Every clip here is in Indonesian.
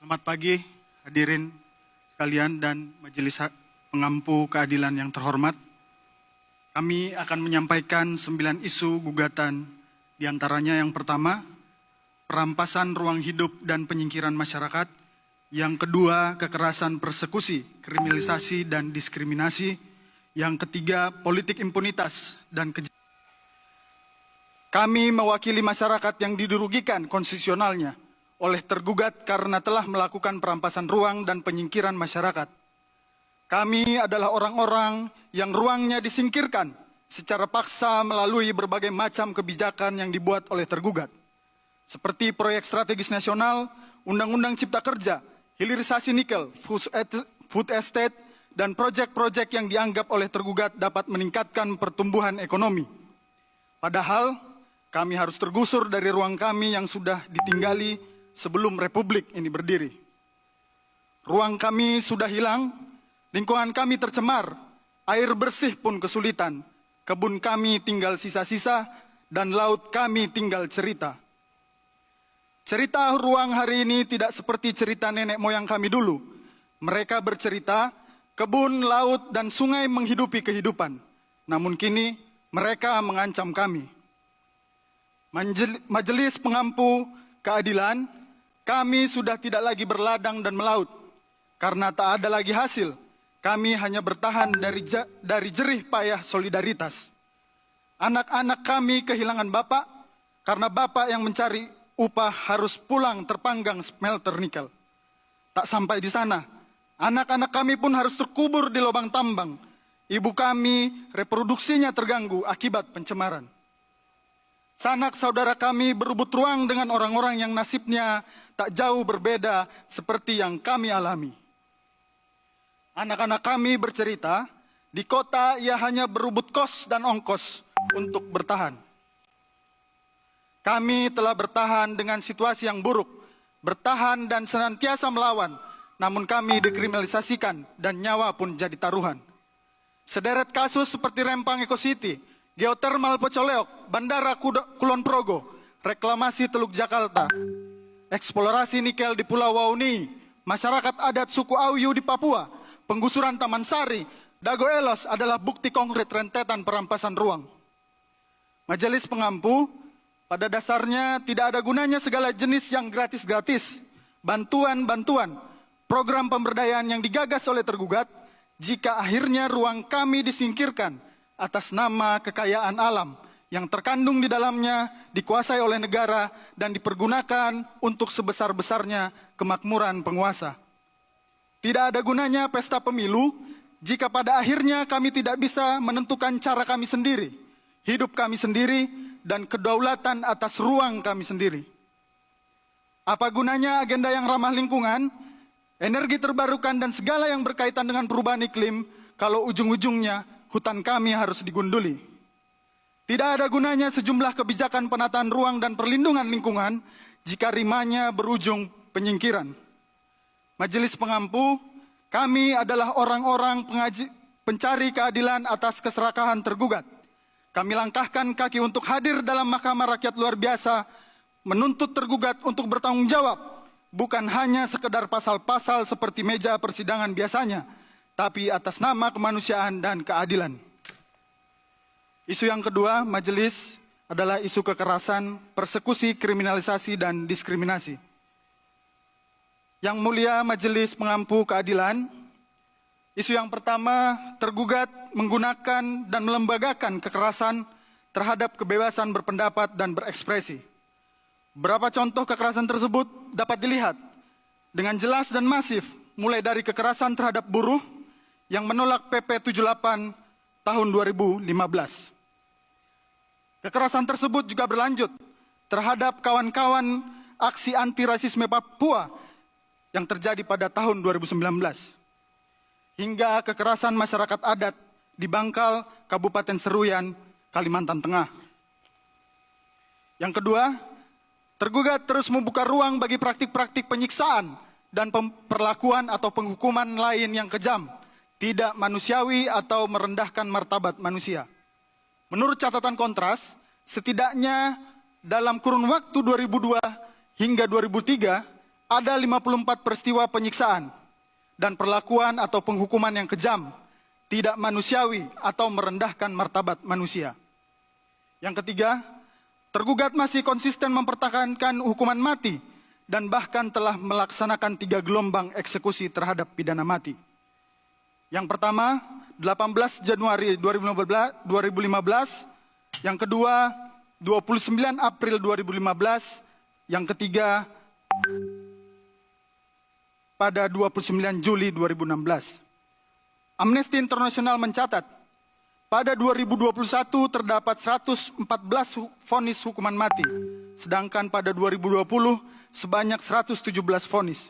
Selamat pagi hadirin sekalian dan Majelis Pengampu Keadilan yang terhormat. Kami akan menyampaikan 9 isu gugatan, diantaranya yang pertama, perampasan ruang hidup dan penyingkiran masyarakat. Yang kedua, kekerasan persekusi, kriminalisasi dan diskriminasi. Yang ketiga, politik impunitas dan kejahatan. Kami mewakili masyarakat yang dirugikan konstitusionalnya oleh tergugat karena telah melakukan perampasan ruang dan penyingkiran masyarakat. Kami adalah orang-orang yang ruangnya disingkirkan secara paksa melalui berbagai macam kebijakan yang dibuat oleh tergugat. Seperti proyek strategis nasional, Undang-Undang Cipta Kerja, hilirisasi nikel, food estate, dan proyek-proyek yang dianggap oleh tergugat dapat meningkatkan pertumbuhan ekonomi. Padahal, kami harus tergusur dari ruang kami yang sudah ditinggali sebelum Republik ini berdiri. Ruang kami sudah hilang, lingkungan kami tercemar, air bersih pun kesulitan, kebun kami tinggal sisa-sisa, dan laut kami tinggal cerita. Cerita ruang hari ini tidak seperti cerita nenek moyang kami dulu. Mereka bercerita, kebun, laut, dan sungai menghidupi kehidupan. Namun kini, mereka mengancam kami. Majelis Pengampu Keadilan, kami sudah tidak lagi berladang dan melaut. Karena tak ada lagi hasil, kami hanya bertahan dari jerih payah solidaritas. Anak-anak kami kehilangan bapak, karena bapak yang mencari upah harus pulang terpanggang smelter nikel. Tak sampai di sana, anak-anak kami pun harus terkubur di lubang tambang. Ibu kami reproduksinya terganggu akibat pencemaran. Sanak saudara kami berebut ruang dengan orang-orang yang nasibnya tak jauh berbeda seperti yang kami alami. Anak-anak kami bercerita, di kota ia hanya berebut kos dan ongkos untuk bertahan. Kami telah bertahan dengan situasi yang buruk, bertahan dan senantiasa melawan, namun kami dikriminalisasikan dan nyawa pun jadi taruhan. Sederet kasus seperti Rempang Eco City, Geothermal Pocoleok, Bandara Kulon Progo, reklamasi Teluk Jakarta, eksplorasi nikel di Pulau Wauni, masyarakat adat suku Auyu di Papua, penggusuran Taman Sari, Dago Elos adalah bukti konkret rentetan perampasan ruang. Majelis Pengampu, pada dasarnya tidak ada gunanya segala jenis yang gratis-gratis, bantuan-bantuan, program pemberdayaan yang digagas oleh tergugat, jika akhirnya ruang kami disingkirkan atas nama kekayaan alam yang terkandung di dalamnya dikuasai oleh negara dan dipergunakan untuk sebesar-besarnya kemakmuran penguasa. Tidak ada gunanya pesta pemilu jika pada akhirnya kami tidak bisa menentukan cara kami sendiri, hidup kami sendiri, dan kedaulatan atas ruang kami sendiri. Apa gunanya agenda yang ramah lingkungan, energi terbarukan, dan segala yang berkaitan dengan perubahan iklim kalau ujung-ujungnya hutan kami harus digunduli? Tidak ada gunanya sejumlah kebijakan penataan ruang dan perlindungan lingkungan jika rimanya berujung penyingkiran. Majelis Pengampu, kami adalah orang-orang pencari keadilan atas keserakahan tergugat. Kami langkahkan kaki untuk hadir dalam Mahkamah Rakyat luar biasa, menuntut tergugat untuk bertanggung jawab, bukan hanya sekedar pasal-pasal seperti meja persidangan biasanya, tapi atas nama kemanusiaan dan keadilan. Isu yang kedua, majelis, adalah isu kekerasan, persekusi, kriminalisasi, dan diskriminasi. Yang mulia Majelis Pengampu Keadilan, isu yang pertama, tergugat menggunakan dan melembagakan kekerasan terhadap kebebasan berpendapat dan berekspresi. Beberapa contoh kekerasan tersebut dapat dilihat dengan jelas dan masif, mulai dari kekerasan terhadap buruh yang menolak PP 78 tahun 2015. Kekerasan tersebut juga berlanjut terhadap kawan-kawan aksi anti-rasisme Papua yang terjadi pada tahun 2019. Hingga kekerasan masyarakat adat di Bangkal, Kabupaten Seruyan, Kalimantan Tengah. Yang kedua, tergugat terus membuka ruang bagi praktik-praktik penyiksaan dan perlakuan atau penghukuman lain yang kejam, tidak manusiawi atau merendahkan martabat manusia. Menurut catatan Kontras, setidaknya dalam kurun waktu 2002 hingga 2003, ada 54 peristiwa penyiksaan dan perlakuan atau penghukuman yang kejam, tidak manusiawi atau merendahkan martabat manusia. Yang ketiga, tergugat masih konsisten mempertahankan hukuman mati dan bahkan telah melaksanakan 3 gelombang eksekusi terhadap pidana mati. Yang pertama, 18 Januari 2015, yang kedua 29 April 2015, yang ketiga pada 29 Juli 2016. Amnesty International mencatat, pada 2021 terdapat 114 vonis hukuman mati, sedangkan pada 2020 sebanyak 117 vonis.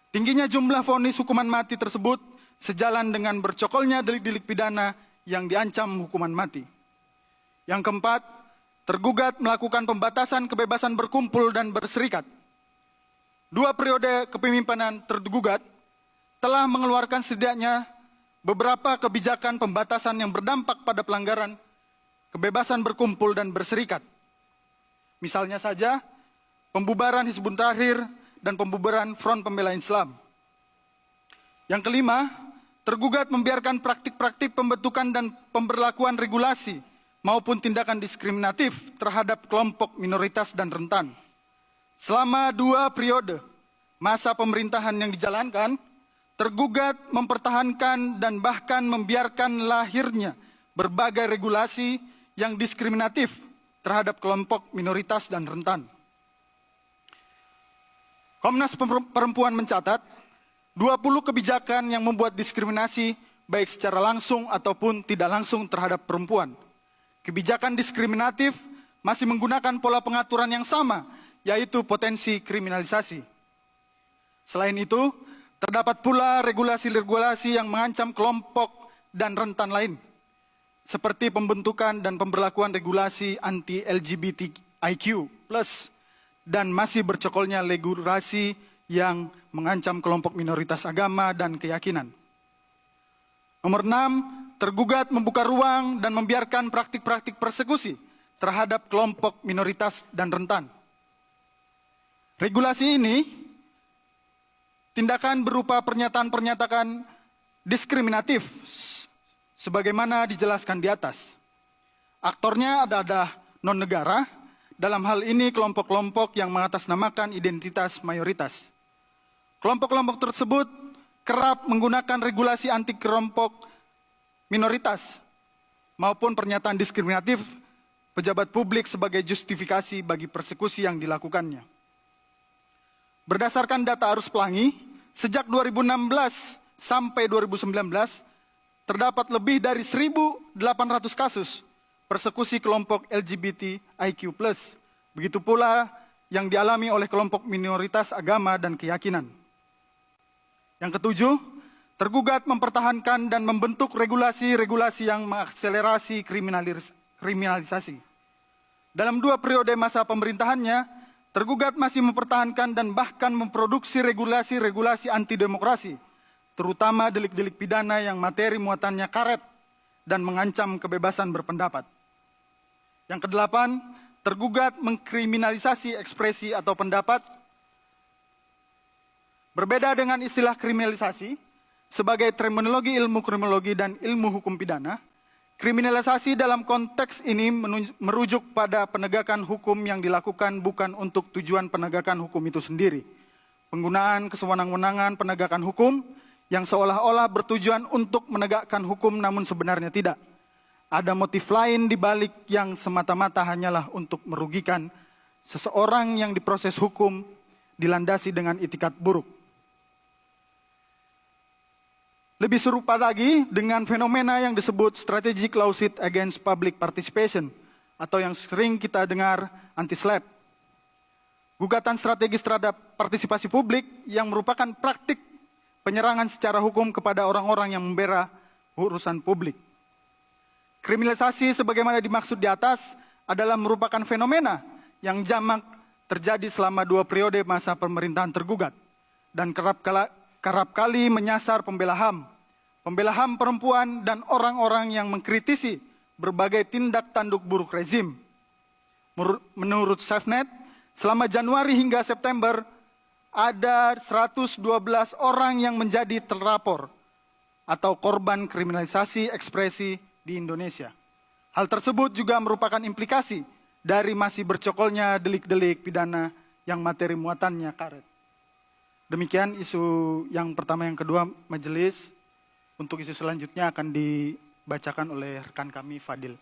Tingginya jumlah vonis hukuman mati tersebut sejalan dengan bercokolnya delik-delik pidana yang diancam hukuman mati. Yang keempat, tergugat melakukan pembatasan kebebasan berkumpul dan berserikat. 2 periode kepemimpinan tergugat telah mengeluarkan setidaknya beberapa kebijakan pembatasan yang berdampak pada pelanggaran kebebasan berkumpul dan berserikat. Misalnya saja, pembubaran Hizbut Tahrir dan pembubaran Front Pembela Islam. Yang kelima, tergugat membiarkan praktik-praktik pembentukan dan pemberlakuan regulasi maupun tindakan diskriminatif terhadap kelompok minoritas dan rentan. Selama 2 periode masa pemerintahan yang dijalankan, tergugat mempertahankan dan bahkan membiarkan lahirnya berbagai regulasi yang diskriminatif terhadap kelompok minoritas dan rentan. Komnas Perempuan mencatat 20 kebijakan yang membuat diskriminasi baik secara langsung ataupun tidak langsung terhadap perempuan. Kebijakan diskriminatif masih menggunakan pola pengaturan yang sama, yaitu potensi kriminalisasi. Selain itu, terdapat pula regulasi-regulasi yang mengancam kelompok dan rentan lain, seperti pembentukan dan pemberlakuan regulasi anti-LGBTIQ+, dan masih bercokolnya regulasi yang mengancam kelompok minoritas agama dan keyakinan. Nomor 6, tergugat membuka ruang dan membiarkan praktik-praktik persekusi terhadap kelompok minoritas dan rentan. Regulasi ini tindakan berupa pernyataan-pernyataan diskriminatif sebagaimana dijelaskan di atas. Aktornya adalah non-negara, dalam hal ini kelompok-kelompok yang mengatasnamakan identitas mayoritas. Kelompok-kelompok tersebut kerap menggunakan regulasi anti kelompok minoritas maupun pernyataan diskriminatif pejabat publik sebagai justifikasi bagi persekusi yang dilakukannya. Berdasarkan data Arus Pelangi, sejak 2016 sampai 2019, terdapat lebih dari 1.800 kasus persekusi kelompok LGBTIQ+. Begitu pula yang dialami oleh kelompok minoritas agama dan keyakinan. Yang ketujuh, tergugat mempertahankan dan membentuk regulasi-regulasi yang mengakselerasi kriminalisasi. Dalam 2 periode masa pemerintahannya, tergugat masih mempertahankan dan bahkan memproduksi regulasi-regulasi anti-demokrasi, terutama delik-delik pidana yang materi muatannya karet dan mengancam kebebasan berpendapat. Yang kedelapan, tergugat mengkriminalisasi ekspresi atau pendapat. Berbeda dengan istilah kriminalisasi, sebagai terminologi ilmu kriminologi dan ilmu hukum pidana, kriminalisasi dalam konteks ini merujuk pada penegakan hukum yang dilakukan bukan untuk tujuan penegakan hukum itu sendiri. Penggunaan kesewenang-wenangan penegakan hukum yang seolah-olah bertujuan untuk menegakkan hukum namun sebenarnya tidak. Ada motif lain di balik yang semata-mata hanyalah untuk merugikan seseorang yang diproses hukum dilandasi dengan itikat buruk. Lebih serupa lagi dengan fenomena yang disebut strategic lawsuit against public participation atau yang sering kita dengar anti-SLAPP. Gugatan strategis terhadap partisipasi publik yang merupakan praktik penyerangan secara hukum kepada orang-orang yang membela urusan publik. Kriminalisasi sebagaimana dimaksud di atas adalah merupakan fenomena yang jamak terjadi selama 2 periode masa pemerintahan tergugat dan kerap kali menyasar pembela HAM perempuan dan orang-orang yang mengkritisi berbagai tindak tanduk buruk rezim. Menurut SafeNet, selama Januari hingga September ada 112 orang yang menjadi terlapor atau korban kriminalisasi ekspresi di Indonesia. Hal tersebut juga merupakan implikasi dari masih bercokolnya delik-delik pidana yang materi muatannya karet. Demikian isu yang pertama. Yang kedua, majelis. Untuk isu selanjutnya akan dibacakan oleh rekan kami Fadil.